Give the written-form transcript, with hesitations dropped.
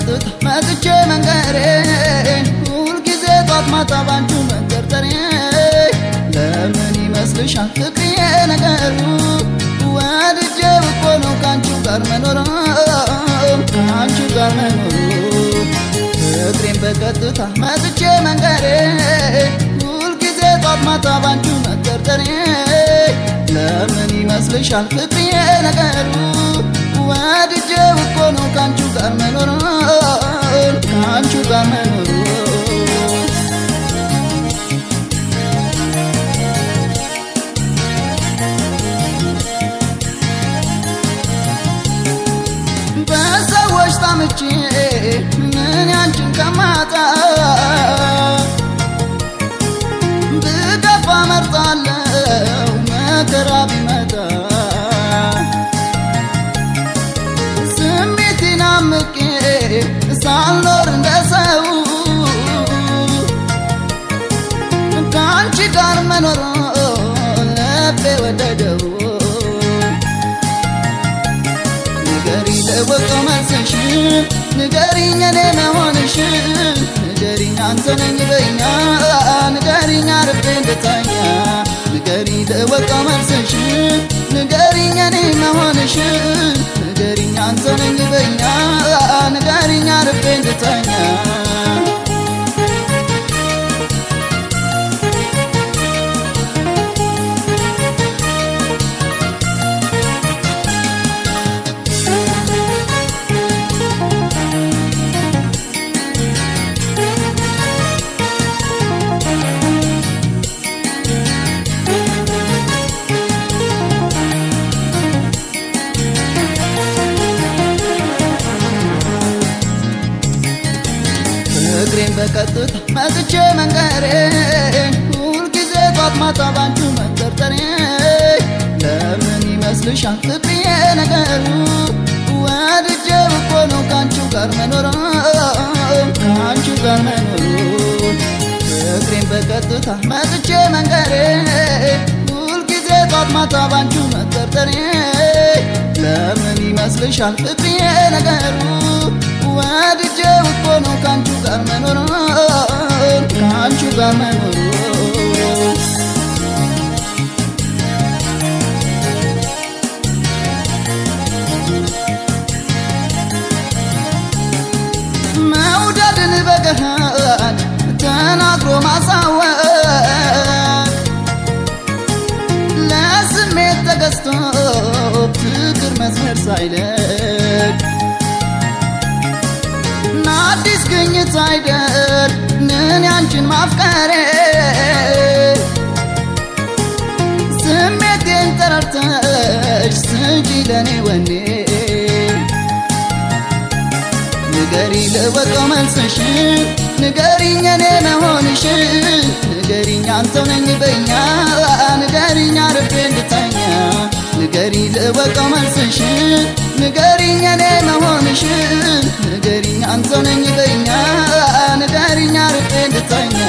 በቀጥታ መጥቼ መንገሬ ሁልጊዜ ጧት ማታ ባንቺ መንደርደሬ ለምን ይመስልሻል ፍቅሬ ነገሩ ወድጄው እኮ ነው ካንቺው ጋር መኖር ካንቺው ጋር መኖር ፍቅሬን በቀጥታ መጥቼ መንገሬ ሁልጊዜ ጧት ማታ ባንቺ መንደርደሬ ለምን ይመስልሻል ፍቅሬ ነገሩ ወድጄው እኮ ነው ካንቺው ጋር መኖር ካንቺው ጋር መኖር በሰዎች ታምቼ ምን ያንቺን ከማጣ ብገፋ መርጣለሁ መከራ ቢመጣ ስሜቴን አምቄ ሳልኖር እንደ ሰው ከአንቺ ጋር መኖር ልቤ ወደደው ንገሪኝ ለወቀው መልስሽ ንገሪኝ እኔ መሆንሽ ንገሪኝ አንተ ነኝ በይኛ ንገሪኝ አርፌ እንድተኛ ንገሪኝ ለወቀው መልስሽ ንገሪኝ እኔ መሆንሽ ንገሪኝ አንተ ነኝ በይኛ ንገሪኝ አርፌ እንድተኛ ፍቅሬን በቀጥታ መጥቼ መንገሬ ሁልጊዜ ጧት ማታ ባንቺ መንደርደሬ ለምን ይመስልሻል ፍቅሬ ነገሩ ወድጄው እኮ ነው ካንቺው ጋር መኖር ካንቺው ጋር መኖር ፍቅሬን በቀጥታ መጥቼ መንገሬ ሁልጊዜ ጧት ማታ ባንቺ መንደርደሬ ለምን ይመስልሻል ፍቅሬ ነገሩ ወድጄው እኮ ነው ካንቺው ጋር መኖር ካንቺው ጋር መኖር መውደድን በገሃድ ተናግሮ ማሳወቅ ለስሜት ተገዝቶ ፍቅር መስመር ሳይለቅ አዲስ ግኝት አይደል ምን ያንቺን ማፍቀሬ ስሜቴን ተረድተሽ ስጪ ለኔ ወኔ ንገሪ ልወቀው መልስሽ ንገሪኝ እኔ መሆንሽ ንገሪኝ አንተው ነኝ በይኛ ንገሪኝ አርፌ እንድተኛ ንገሪ ልወቀው መልስሽ ንገሪኝ እኔ መሆንሽ ንገሪኝ አንተው ነኝ በይኛ ንገሪኝ አርፌ እንድተኛ